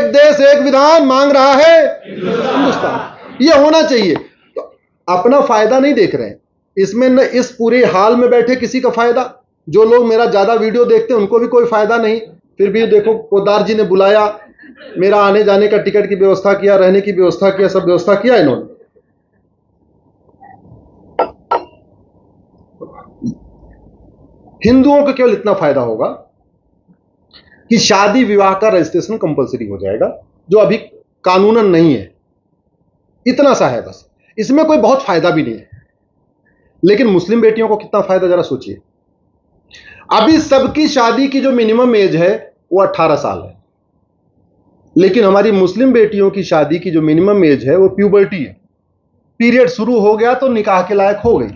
एक देश एक विधान मांग रहा है हिंदुस्तान। ये होना चाहिए। तो अपना फायदा नहीं देख रहे हैं इसमें, न इस पूरे हाल में बैठे किसी का फायदा, जो लोग मेरा ज्यादा वीडियो देखते हैं उनको भी कोई फायदा नहीं। फिर भी देखो पोद्दार जी ने बुलाया, मेरा आने जाने का टिकट की व्यवस्था किया, रहने की व्यवस्था किया, सब व्यवस्था किया इन्होंने। हिंदुओं को केवल इतना फायदा होगा कि शादी विवाह का रजिस्ट्रेशन कंपलसरी हो जाएगा, जो अभी कानूनन नहीं है। इतना सा है बस, इसमें कोई बहुत फायदा भी नहीं है। लेकिन मुस्लिम बेटियों को कितना फायदा जरा सोचिए। अभी सबकी शादी की जो मिनिमम एज है वो 18 साल है, लेकिन हमारी मुस्लिम बेटियों की शादी की जो मिनिमम एज है वो प्यूबर्टी है। पीरियड शुरू हो गया तो निकाह के लायक हो गई।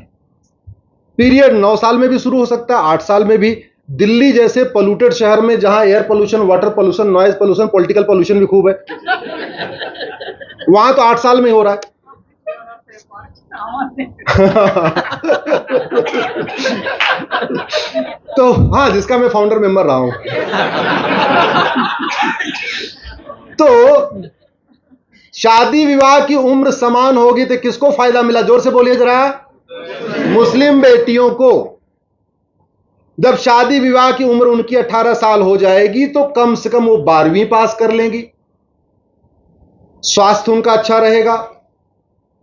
पीरियड 9 साल में भी शुरू हो सकता है, 8 साल में भी। दिल्ली जैसे पोल्यूटेड शहर में जहां air pollution, water pollution, noise pollution, political pollution भी खूब है, वहां तो 8 साल में हो रहा है। तो हाँ, जिसका मैं फाउंडर मेंबर रहा हूं। तो शादी विवाह की उम्र समान होगी तो किसको फायदा मिला? जोर से बोलिए जरा। मुस्लिम बेटियों को। जब शादी विवाह की उम्र उनकी 18 साल हो जाएगी तो कम से कम वो 12वीं पास कर लेंगी, स्वास्थ्य उनका अच्छा रहेगा।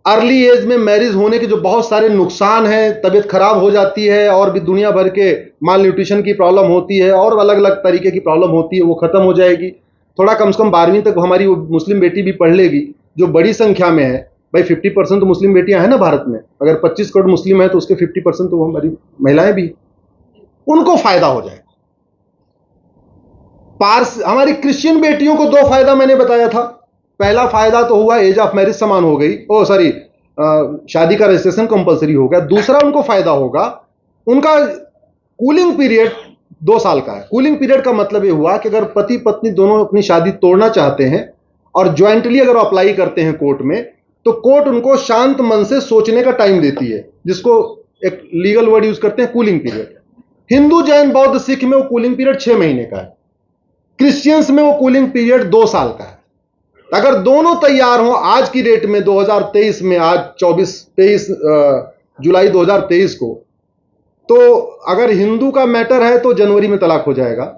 अर्ली एज में मैरिज होने के जो बहुत सारे नुकसान हैं, तबीयत खराब हो जाती है और भी दुनिया भर के माल न्यूट्रिशन की प्रॉब्लम होती है और अलग अलग तरीके की प्रॉब्लम होती है, वो खत्म हो जाएगी। थोड़ा कम से कम 12वीं तक हमारी मुस्लिम बेटी भी पढ़ लेगी, जो बड़ी संख्या में है। भाई 50% तो मुस्लिम बेटियां हैं ना भारत में। अगर 25 करोड़ मुस्लिम है तो उसके 50% तो हमारी महिलाएं भी, उनको फायदा हो जाएगा। हमारी क्रिश्चियन बेटियों को 2 फायदा मैंने बताया था। पहला फायदा तो हुआ एज ऑफ मैरिज समान हो गई, शादी का रजिस्ट्रेशन कंपलसरी हो गया। दूसरा उनको फायदा होगा, उनका कूलिंग पीरियड 2 साल का है। कूलिंग पीरियड का मतलब यह हुआ कि अगर पति पत्नी दोनों अपनी शादी तोड़ना चाहते हैं और ज्वाइंटली अगर अप्लाई करते हैं कोर्ट में, तो कोर्ट उनको शांत मन से सोचने का टाइम देती है, जिसको एक लीगल वर्ड यूज करते हैं कूलिंग पीरियड। हिंदू, जैन, बौद्ध, सिख में वो कूलिंग पीरियड 6 महीने का है। क्रिश्चियंस में वो कूलिंग पीरियड 2 साल का है। अगर दोनों तैयार हो आज की डेट में 2023 में, आज 23 जुलाई 2023 को, तो अगर हिंदू का मैटर है तो जनवरी में तलाक हो जाएगा,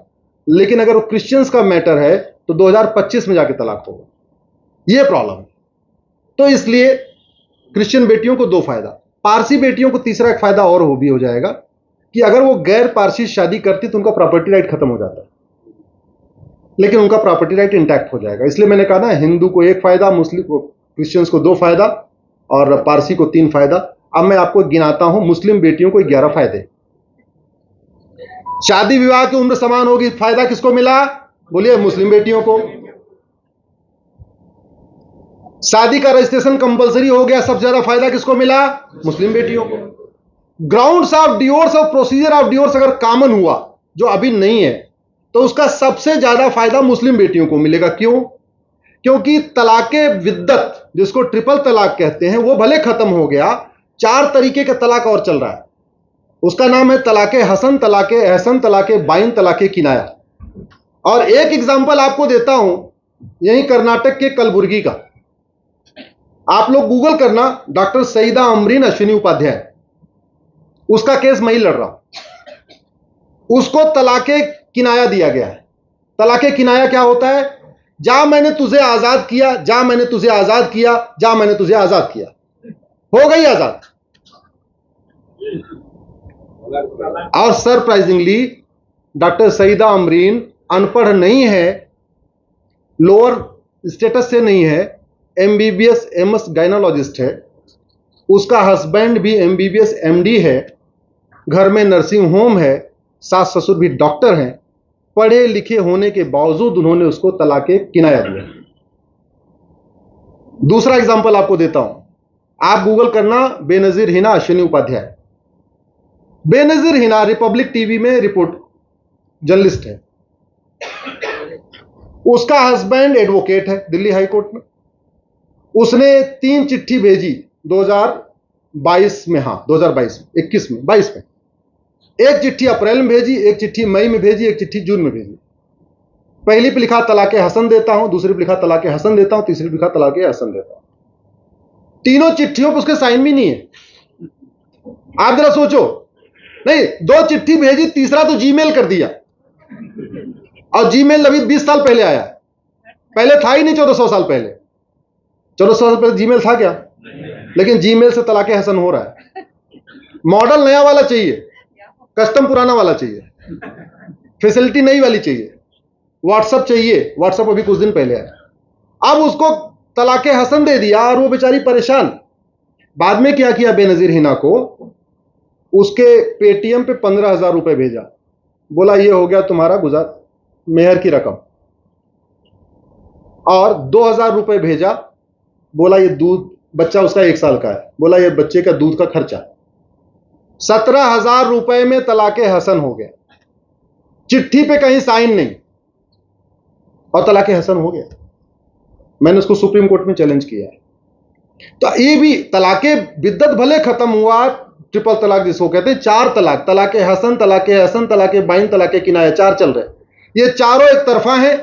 लेकिन अगर वो क्रिश्चियंस का मैटर है तो 2025 में जाके तलाक होगा। ये प्रॉब्लम है। तो इसलिए क्रिश्चियन बेटियों को 2 फायदा। पारसी बेटियों को तीसरा एक फायदा और भी हो जाएगा कि अगर वो गैर पारसी शादी करती तो उनका प्रॉपर्टी राइट खत्म हो जाता है, लेकिन उनका प्रॉपर्टी राइट इंटैक्ट हो जाएगा। इसलिए मैंने कहा ना, हिंदू को 1 फायदा, मुस्लिम को, क्रिश्चियंस को 2 फायदा और पारसी को 3 फायदा। अब मैं आपको गिनाता हूं मुस्लिम बेटियों को 11 फायदे। शादी विवाह की उम्र समान होगी, फायदा किसको मिला? बोलिए, मुस्लिम बेटियों को। शादी का रजिस्ट्रेशन कंपलसरी हो गया, सबसे ज्यादा फायदा किसको मिला? मुस्लिम बेटियों को। ग्राउंड्स ऑफ डिवोर्स और प्रोसीजर ऑफ डिवोर्स अगर कॉमन हुआ, जो अभी नहीं है, तो उसका सबसे ज्यादा फायदा मुस्लिम बेटियों को मिलेगा। क्यों? क्योंकि तलाके विद्दत, जिसको ट्रिपल तलाक कहते हैं, वो भले खत्म हो गया, 4 तरीके का तलाक और चल रहा है। उसका नाम है तलाके हसन, तलाके एहसन, तलाके बाइन, तलाके किनाया। और एक एग्जांपल आपको देता हूं, यही कर्नाटक के कलबुर्गी का। आप लोग गूगल करना, डॉक्टर सईदा अमरीन अश्विनी उपाध्याय, उसका केस मैं ही लड़ रहा हूं। उसको तलाके किनाया दिया गया है। तलाके किनाया क्या होता है? जा मैंने तुझे आजाद किया, जा मैंने तुझे आजाद किया, जा मैंने तुझे आजाद किया, हो गई आजाद। और सरप्राइजिंगली डॉक्टर सईदा अमरीन अनपढ़ नहीं है, लोअर स्टेटस से नहीं है, एमबीबीएस एमएस गायनोलॉजिस्ट है। उसका हस्बैंड भी एमबीबीएस एमडी है, घर में नर्सिंग होम है, सास ससुर भी डॉक्टर हैं। पढ़े लिखे होने के बावजूद उन्होंने उसको तलाके किनाया दिया। दूसरा एग्जांपल आपको देता हूं, आप गूगल करना, बेनजीर हिना अश्विनी उपाध्याय। बेनजीर हिना रिपब्लिक टीवी में रिपोर्ट जर्नलिस्ट है। उसका हस्बैंड एडवोकेट है दिल्ली हाई कोर्ट में। उसने 3 चिट्ठी भेजी 2022 में, 2022 में, 21 में, 22 में। एक चिट्ठी अप्रैल में भेजी, एक चिट्ठी मई में भेजी, एक चिट्ठी जून में भेजी। पहली पे लिखा तलाके हसन देता हूं, दूसरी पे लिखा तलाके हसन देता हूं, तीसरी पे लिखा तलाके हसन देता हूं। तीनों चिट्ठियों पर उसके साइन भी नहीं है। आप जरा सोचो, नहीं 2 चिट्ठी भेजी, तीसरा तो जीमेल कर दिया, और जीमेल अभी 20 साल पहले आया, पहले था ही नहीं। 1400 साल पहले, 1400 साल पहले जीमेल था क्या? लेकिन जीमेल से तलाके हसन हो रहा है। मॉडल नया वाला चाहिए, कस्टम पुराना वाला चाहिए, फैसिलिटी नई वाली चाहिए, व्हाट्सएप चाहिए, व्हाट्सएप अभी कुछ दिन पहले आया। अब उसको तलाके हसन दे दिया और वो बेचारी परेशान। बाद में क्या किया बेनजीर हिना को, उसके पेटीएम पे 15,000 रुपए भेजा, बोला ये हो गया तुम्हारा गुजार मेहर की रकम, और 2,000 रुपए भेजा, बोला ये दूध, बच्चा उसका 1 साल का है, बोला ये बच्चे का दूध का खर्चा। 17,000 रुपए में तलाके हसन हो गया। चिट्ठी पे कहीं साइन नहीं, और तलाके हसन हो गया। मैंने उसको सुप्रीम कोर्ट में चैलेंज किया है। तो ये भी तलाके बिद्दत भले खत्म हुआ, ट्रिपल तलाक जिसको कहते हैं, 4 तलाक, तलाके हसन, तलाके बाइन, तलाके किनाया, 4 चल रहे हैं। ये चारों एक तरफा हैं,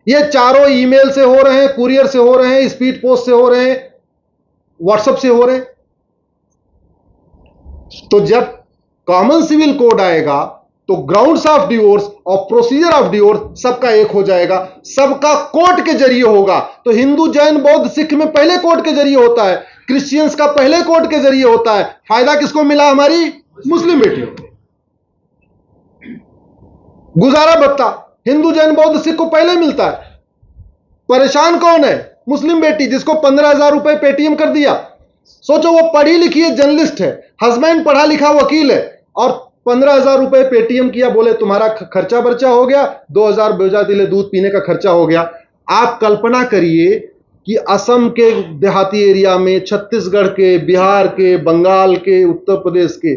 ये चारों ईमेल से हो रहे हैं, कुरियर से हो रहे हैं, स्पीड पोस्ट से हो रहे हैं, व्हाट्सएप से हो रहे हैं। तो जब कॉमन सिविल कोड आएगा तो ग्राउंड्स ऑफ डिवोर्स और प्रोसीजर ऑफ डिवोर्स सबका एक हो जाएगा, सबका कोर्ट के जरिए होगा। तो हिंदू, जैन, बौद्ध, सिख में पहले कोर्ट के जरिए होता है, क्रिश्चियंस का पहले कोर्ट के जरिए होता है। फायदा किसको मिला? हमारी मुस्लिम बेटियों को। गुजारा भत्ता हिंदू, जैन, बौद्ध, सिख को पहले मिलता है। परेशान कौन है? मुस्लिम बेटी, जिसको 15,000 रुपए पेटीएम कर दिया। सोचो, वो पढ़ी लिखी है, जर्नलिस्ट है, हस्बैंड पढ़ा लिखा वकील है, और 15,000 रुपए पेटीएम किया, बोले तुम्हारा खर्चा बर्चा हो गया, 2,000 भेजा दिले, दूध पीने का खर्चा हो गया। आप कल्पना करिए कि असम के देहाती एरिया में, छत्तीसगढ़ के, बिहार के, बंगाल के, उत्तर प्रदेश के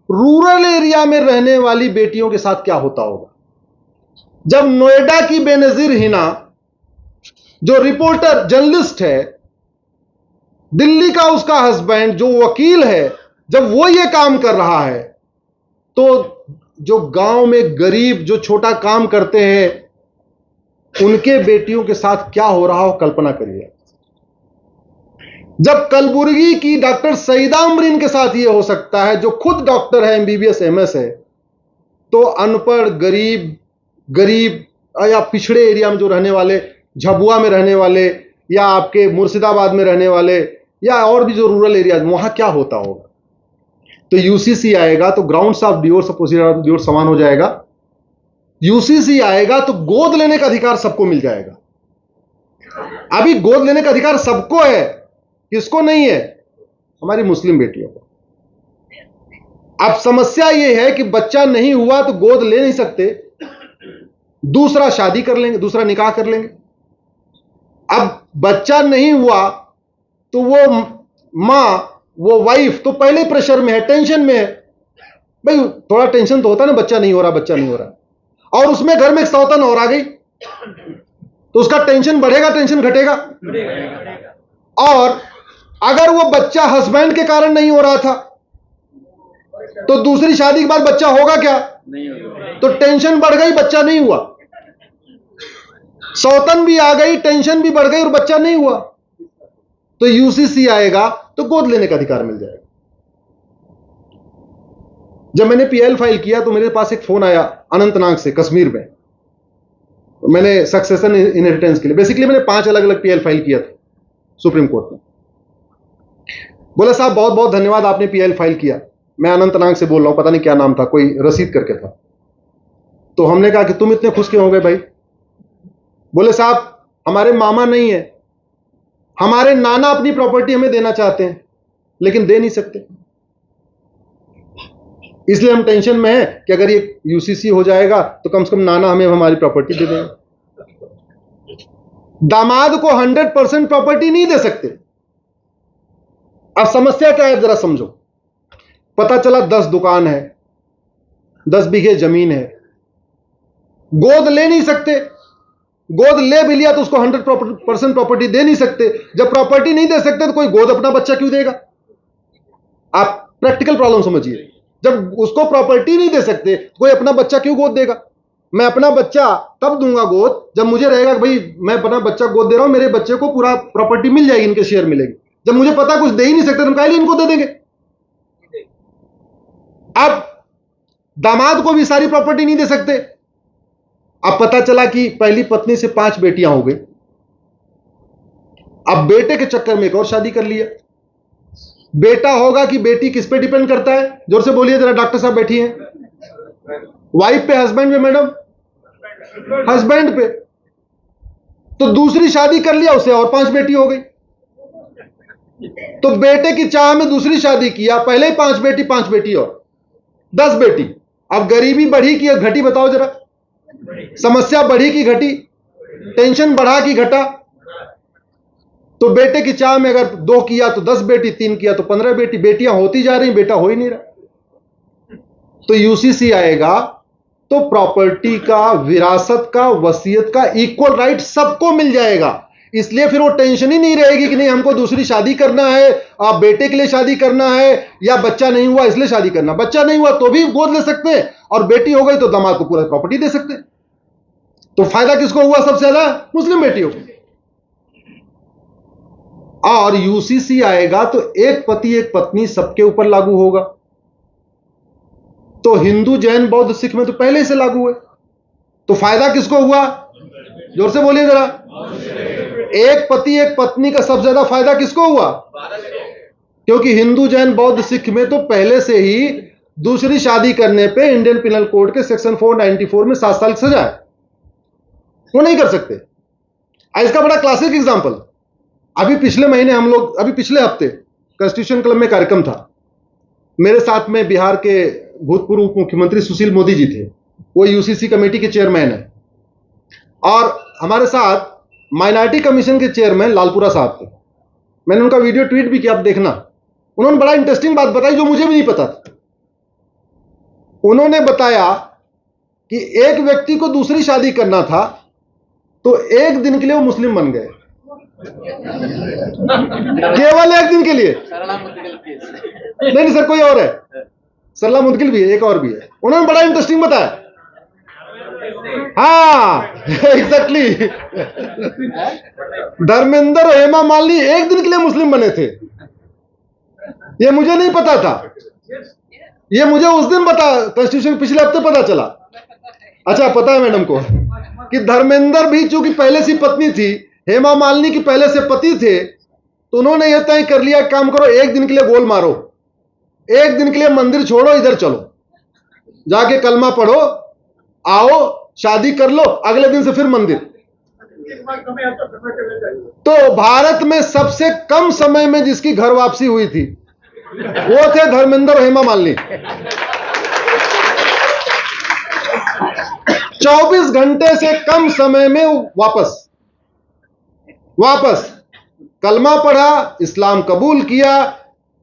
रूरल एरिया में रहने वाली बेटियों के साथ क्या होता होगा। जब नोएडा की बेनजीर हिना, जो रिपोर्टर जर्नलिस्ट है, दिल्ली का उसका हस्बैंड जो वकील है, जब वो ये काम कर रहा है, तो जो गांव में गरीब जो छोटा काम करते हैं उनके बेटियों के साथ क्या हो रहा हो, कल्पना करिए। जब कलबुर्गी की डॉक्टर सईदा अमरीन के साथ ये हो सकता है, जो खुद डॉक्टर है, एमबीबीएस एमएस है, तो अनपढ़ गरीब या पिछड़े एरिया में जो रहने वाले, झबुआ में रहने वाले, या आपके मुर्शिदाबाद में रहने वाले, या और भी जो रूरल एरिया, वहां क्या होता होगा। तो यूसीसी आएगा तो grounds of divorce, procedure of divorce समान हो जाएगा। यूसीसी आएगा तो गोद लेने का अधिकार सबको मिल जाएगा। अभी गोद लेने का अधिकार सबको है, किसको नहीं है? हमारी मुस्लिम बेटियों को। अब समस्या यह है कि बच्चा नहीं हुआ तो गोद ले नहीं सकते, दूसरा शादी कर लेंगे, दूसरा निकाह कर लेंगे। अब बच्चा नहीं हुआ तो वो मां, वो वाइफ तो पहले प्रेशर में है, टेंशन में है। भाई थोड़ा टेंशन तो होता है ना, बच्चा नहीं हो रहा, और उसमें घर में एक सौतन और आ गई तो उसका टेंशन बढ़ेगा, टेंशन घटेगा। और अगर वो बच्चा हस्बैंड के कारण नहीं हो रहा था तो दूसरी शादी के बाद बच्चा होगा क्या? नहीं होगा। तो टेंशन बढ़ गई, बच्चा नहीं हुआ, सौतन भी आ गई, टेंशन भी बढ़ गई और बच्चा नहीं हुआ। तो यूसीसी आएगा तो गोद लेने का अधिकार मिल जाएगा। जब मैंने पीएल फाइल किया तो मेरे पास एक फोन आया अनंतनाग से, कश्मीर में। मैंने सक्सेशन इनहेरिटेंस के लिए, बेसिकली मैंने 5 अलग अलग पीएल फाइल किया था सुप्रीम कोर्ट में। बोला साहब बहुत बहुत धन्यवाद, आपने पीएल फाइल किया। मैं अनंतनाग से बोल रहा हूं, पता नहीं क्या नाम था, कोई रसीद करके था। तो हमने कहा कि तुम इतने खुश क्यों हो गए भाई? बोले साहब हमारे मामा नहीं है, हमारे नाना अपनी प्रॉपर्टी हमें देना चाहते हैं लेकिन दे नहीं सकते, इसलिए हम टेंशन में हैं कि अगर ये यूसीसी हो जाएगा तो कम से कम नाना हमें हमारी प्रॉपर्टी दे देंगे। दामाद को 100% प्रॉपर्टी नहीं दे सकते। अब समस्या क्या है जरा समझो। पता चला 10 दुकान है, 10 बीघे जमीन है, गोद ले नहीं सकते। गोद ले भी लिया तो उसको 100% प्रॉपर्टी दे नहीं सकते। जब प्रॉपर्टी नहीं दे सकते तो कोई गोद अपना बच्चा क्यों देगा? आप प्रैक्टिकल प्रॉब्लम समझिए। जब उसको प्रॉपर्टी नहीं दे सकते कोई अपना बच्चा क्यों गोद देगा? मैं अपना बच्चा तब दूंगा गोद जब मुझे रहेगा कि भाई मैं अपना बच्चा गोद दे रहा हूं, मेरे बच्चे को पूरा प्रॉपर्टी मिल जाएगी, इनके शेयर मिलेगी। जब मुझे पता कुछ दे ही नहीं सकते तो हम काहे लिए इनको दे देंगे। अब दामाद को भी सारी प्रॉपर्टी नहीं दे सकते। अब पता चला कि पहली पत्नी से 5 बेटियां हो गई, अब बेटे के चक्कर में एक और शादी कर लिया। बेटा होगा कि बेटी किस पे डिपेंड करता है, जोर से बोलिए जरा, डॉक्टर साहब बैठी हैं। वाइफ पे, हस्बैंड पे मैडम, हस्बैंड पे। तो दूसरी शादी कर लिया, उसे और 5 बेटी हो गई। तो बेटे की चाह में दूसरी शादी किया, पहले ही 5 बेटी 5 बेटी और 10 बेटी। अब गरीबी बढ़ी कि घटी, बताओ जरा। समस्या बढ़ी कि घटी, टेंशन बढ़ा कि घटा। तो बेटे की चाह में अगर 2 किया तो 10 बेटी, 3 किया तो 15 बेटी। बेटियां होती जा रही, बेटा हो ही नहीं रहा। तो यूसीसी आएगा तो प्रॉपर्टी का, विरासत का, वसीयत का इक्वल राइट सबको मिल जाएगा। इसलिए फिर वो टेंशन ही नहीं रहेगी कि नहीं हमको दूसरी शादी करना है, आप बेटे के लिए शादी करना है, या बच्चा नहीं हुआ इसलिए शादी करना। बच्चा नहीं हुआ तो भी गोद ले सकते हैं, और बेटी हो गई तो दामाद को पूरा प्रॉपर्टी दे सकते हैं। तो फायदा किसको हुआ सबसे ज्यादा? मुस्लिम बेटियों को। और यूसीसी आएगा तो एक पति एक पत्नी सबके ऊपर लागू होगा। तो हिंदू, जैन, बौद्ध, सिख में तो पहले से लागू है। तो फायदा किसको हुआ? जोर से बोलिए जरा। एक पति एक पत्नी का सबसे ज्यादा फायदा किसको हुआ? क्योंकि हिंदू, जैन, बौद्ध, सिख में तो पहले से ही दूसरी शादी करने पे इंडियन पिनल कोड के सेक्शन 494 में 7 साल की सजा है, वो नहीं कर सकते। इसका बड़ा क्लासिक एग्जांपल, अभी पिछले महीने हम लोग, अभी पिछले हफ्ते कॉन्स्टिट्यूशन क्लब में कार्यक्रम था। मेरे साथ में बिहार के भूतपूर्व उप मुख्यमंत्री सुशील मोदी जी थे, वो यूसीसी कमेटी के चेयरमैन है। और हमारे साथ माइनॉरिटी कमीशन के चेयरमैन लालपुरा साहब थे। मैंने उनका वीडियो ट्वीट भी किया, आप देखना। उन्होंने बड़ा इंटरेस्टिंग बात बताई जो मुझे भी नहीं पता था। उन्होंने बताया कि एक व्यक्ति को दूसरी शादी करना था, तो एक दिन के लिए वो मुस्लिम बन गए, केवल एक दिन के लिए। नहीं सर, कोई और है, सरला मुदगिल भी है, एक और भी है। उन्होंने बड़ा इंटरेस्टिंग बताया। हाँ एग्जैक्टली, धर्मेंद्र और हेमा मालिनी एक दिन के लिए मुस्लिम बने थे। ये मुझे नहीं पता था, ये मुझे उस दिन कॉन्स्टिट्यूशन पिछले हफ्ते पता चला। अच्छा, पता है मैडम को कि धर्मेंद्र भी चूंकि पहले से पत्नी थी, हेमा मालिनी की पहले से पति थे, तो उन्होंने यह तय कर लिया, काम करो एक दिन के लिए गोल मारो, एक दिन के लिए मंदिर छोड़ो, इधर चलो, जाके कलमा पढ़ो, आओ शादी कर लो, अगले दिन से फिर मंदिर। तो भारत में सबसे कम समय में जिसकी घर वापसी हुई थी वो थे धर्मेंद्र और हेमा मालिनी। 24 घंटे से कम समय में वापस कलमा पढ़ा, इस्लाम कबूल किया,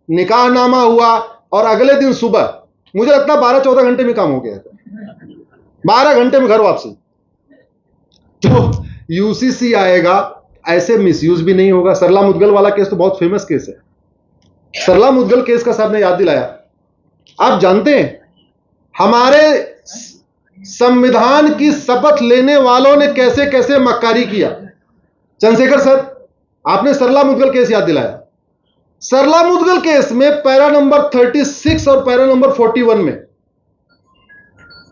निकाहनामा हुआ, और अगले दिन सुबह, मुझे लगता है 12-14 घंटे में काम हो गया था, 12 घंटे में घर वापसी। तो यूसीसी आएगा, ऐसे मिसयूज भी नहीं होगा। सरला मुदगल वाला केस तो बहुत फेमस केस है। सरला मुदगल केस का साहब ने याद दिलाया। आप जानते हैं हमारे संविधान की शपथ लेने वालों ने कैसे कैसे मक्कारी किया? चंद्रशेखर सर, आपने सरला मुदगल केस याद दिलाया। सरला मुदगल केस में पैरा नंबर 36 और पैरा नंबर 41 में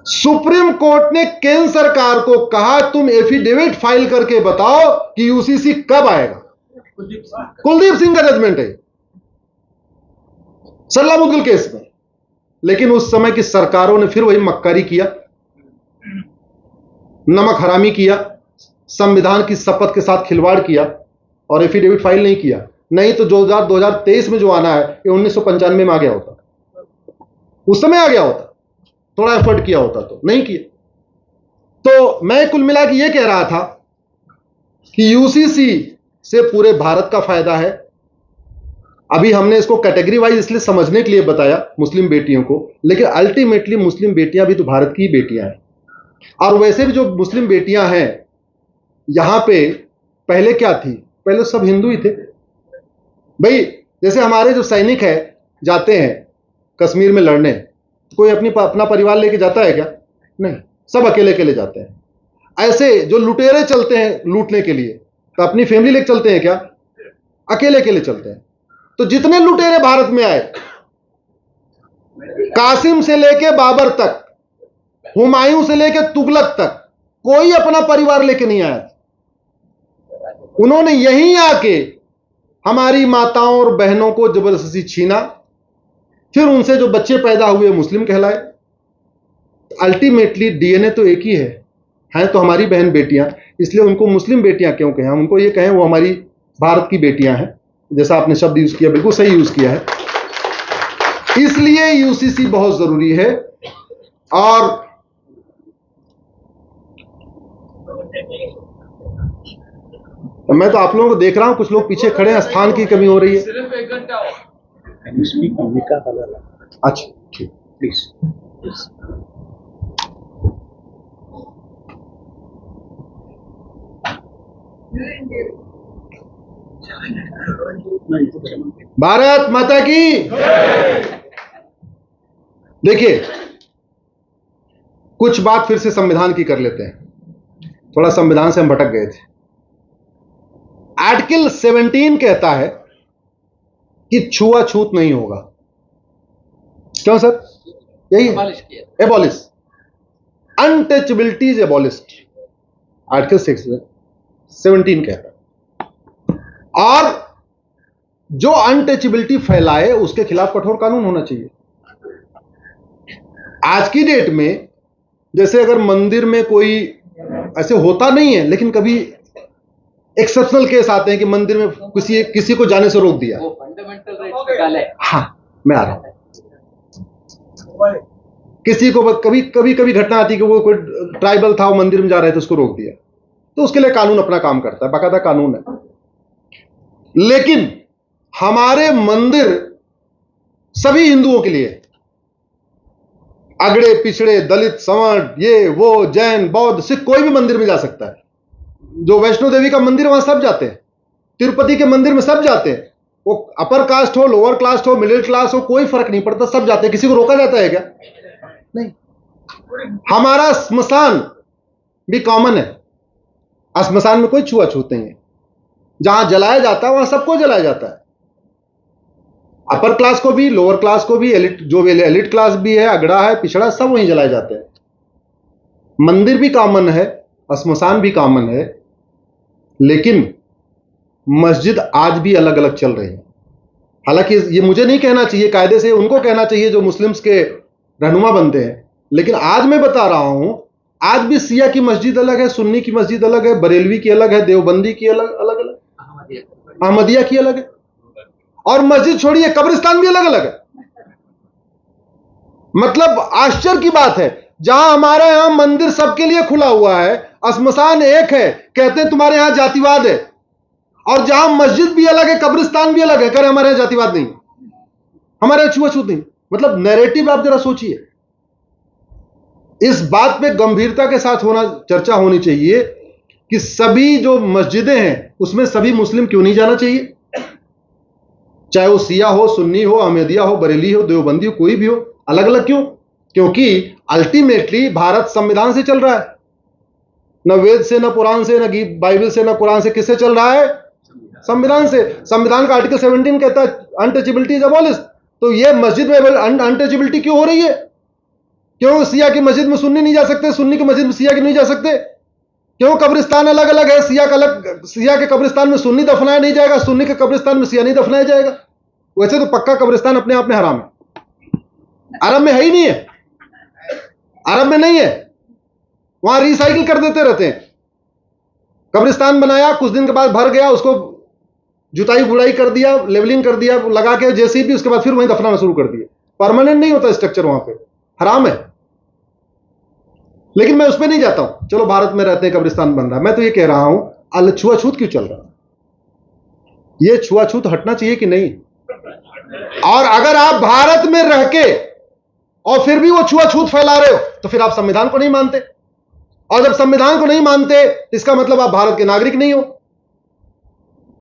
सुप्रीम कोर्ट ने केंद्र सरकार को कहा, तुम एफिडेविट फाइल करके बताओ कि यूसीसी कब आएगा। कुलदीप सिंह का जजमेंट है सरला मुदगल केस में। लेकिन उस समय की सरकारों ने फिर वही मक्कारी किया, नमक हरामी किया, संविधान की शपथ के साथ खिलवाड़ किया और एफिडेविट फाइल नहीं किया। नहीं तो 2023 में जो आना है ये 1995 में आ गया होता, उस समय आ गया होता, थोड़ा एफर्ट किया होता, तो नहीं किया। तो मैं कुल मिला के ये कह रहा था कि यूसीसी से पूरे भारत का फायदा है। अभी हमने इसको कैटेगरी वाइज इसलिए समझने के लिए बताया मुस्लिम बेटियों को, लेकिन अल्टीमेटली मुस्लिम बेटियां भी तो भारत की ही बेटियां हैं। और वैसे भी जो मुस्लिम बेटियां हैं यहां पे, पहले क्या थी? पहले सब हिंदू ही थे भाई। जैसे हमारे जो सैनिक है जाते हैं कश्मीर में लड़ने, कोई अपना परिवार लेके जाता है क्या? नहीं, सब अकेले अकेले जाते हैं। ऐसे जो लुटेरे चलते हैं लूटने के लिए, तो अपनी फैमिली लेकर चलते हैं क्या? अकेले अकेले चलते हैं। तो जितने लुटेरे भारत में आए, कासिम से लेके बाबर तक, हुमायूं से लेके तुगलक तक, कोई अपना परिवार लेके नहीं आया। उन्होंने यहीं आके हमारी माताओं और बहनों को जबरदस्ती छीना, फिर उनसे जो बच्चे पैदा हुए मुस्लिम कहलाए। अल्टीमेटली डीएनए तो एक ही है, हैं तो हमारी बहन बेटियां, इसलिए उनको मुस्लिम बेटियां क्यों कहें? हम उनको ये कहें वो हमारी भारत की बेटियां हैं। जैसा आपने शब्द यूज किया, बिल्कुल सही यूज किया है। इसलिए यूसीसी बहुत जरूरी है। और मैं तो आप लोगों को देख रहा हूं, कुछ लोग पीछे खड़े हैं, स्थान की कमी हो रही है। सिर्फ 1 घंटा हो। अच्छा ठीक, प्लीज। भारत माता की। देखिए, कुछ बात फिर से संविधान की कर लेते हैं। थोड़ा संविधान से हम भटक गए थे। आर्टिकल 17 कहता है कि छुआछूत नहीं होगा। क्यों सर? यही abolish, untouchability is abolished, article 17 कहता है। और जो अनटचबिलिटी फैलाए उसके खिलाफ कठोर कानून होना चाहिए। आज की डेट में जैसे अगर मंदिर में कोई, ऐसे होता नहीं है लेकिन कभी एक्सेप्शनल केस आते हैं कि मंदिर में किसी को जाने से रोक दिया। वो फंडामेंटल राइट्स का गाल है। हाँ, मैं आ रहा हूं। किसी को कभी घटना आती है कि वो कोई ट्राइबल था, वो मंदिर में जा रहे थे, उसको रोक दिया, तो उसके लिए कानून अपना काम करता है, बाकायदा कानून है। लेकिन हमारे मंदिर सभी हिंदुओं के लिए, अगड़े पिछड़े, दलित, सवर्ण, ये वो, जैन, बौद्ध, सिख, कोई भी मंदिर में जा सकता है। जो वैष्णो देवी का मंदिर वहां सब जाते हैं, तिरुपति के मंदिर में सब जाते हैं। वो अपर कास्ट हो, लोअर कास्ट हो, मिडिल क्लास हो, कोई फर्क नहीं पड़ता, सब जाते हैं। किसी को रोका जाता है क्या? नहीं। हमारा स्मशान भी कॉमन है, स्मशान में कोई छुआछूत नहीं है। जहां जलाया जाता है वहां सबको जलाया जाता है, अपर क्लास को भी, लोअर क्लास को भी, एलिट, जो एलिट क्लास भी है, अगड़ा है, पिछड़ा, सब वहीं जलाए जाते हैं। मंदिर भी कॉमन है, स्मशान भी कॉमन है, लेकिन मस्जिद आज भी अलग अलग चल रही है। हालांकि ये मुझे नहीं कहना चाहिए, कायदे से उनको कहना चाहिए जो मुस्लिम्स के रहनुमा बनते हैं, लेकिन आज मैं बता रहा हूं, आज भी सिया की मस्जिद अलग है, सुन्नी की मस्जिद अलग है, बरेलवी की अलग है, देवबंदी की अलग अलग, अहमदिया की अलग है, और मस्जिद छोड़िए कब्रिस्तान भी अलग अलग है। मतलब आश्चर्य की बात है, जहां हमारे यहां मंदिर सबके लिए खुला हुआ है, स्मशान एक है, कहते हैं तुम्हारे यहां जातिवाद है, और जहां मस्जिद भी अलग है, कब्रिस्तान भी अलग है, कह रहे हमारे यहां जातिवाद नहीं, हमारे यहां छुआछूत नहीं। मतलब नैरेटिव आप जरा सोचिए। इस बात पे गंभीरता के साथ चर्चा होनी चाहिए कि सभी जो मस्जिदें हैं उसमें सभी मुस्लिम क्यों नहीं जाना चाहिए, चाहे वो सिया हो, सुन्नी हो, अहमदिया हो, बरेली हो, देवबंदी हो, कोई भी हो, अलग अलग क्यों? क्योंकि अल्टीमेटली भारत संविधान से चल रहा है, न वेद से, न पुराण से, न बाइबल से, न कुरान से, किससे चल रहा है? संविधान से। संविधान का आर्टिकल 17 कहता है अनटचेबिलिटी इज अबॉलिश्ड। तो ये मस्जिद में अनटचेबिलिटी क्यों हो रही है? क्यों सिया की मस्जिद में सुन्नी नहीं जा सकते, सुन्नी की मस्जिद में सिया के नहीं जा सकते? क्यों कब्रिस्तान अलग अलग है? सिया के कब्रिस्तान में सुन्नी दफनाया नहीं जाएगा, सुन्नी के कब्रिस्तान में सिया नहीं दफनाया जाएगा। वैसे तो पक्का कब्रिस्तान अपने आप में हराम है, अरब में है ही नहीं है, अरब में नहीं है, वहां रिसाइकिल कर देते रहते हैं। कब्रिस्तान बनाया, कुछ दिन के बाद भर गया, उसको जुताई बुड़ाई कर दिया, लेवलिंग कर दिया लगा के जेसीबी, उसके बाद फिर वहीं दफनाना शुरू कर दिया। परमानेंट नहीं होता स्ट्रक्चर वहां पे, हराम है। लेकिन मैं उस पर नहीं जाता हूं, चलो भारत में रहते हैं, कब्रिस्तान बन रहा है। मैं तो ये कह रहा हूं छुआछूत क्यों चल रहा है? ये छुआछूत हटना चाहिए कि नहीं? और अगर आप भारत में रह के और फिर भी वो छुआछूत फैला रहे हो तो फिर आप संविधान को नहीं मानते, और जब संविधान को नहीं मानते इसका मतलब आप भारत के नागरिक नहीं हो।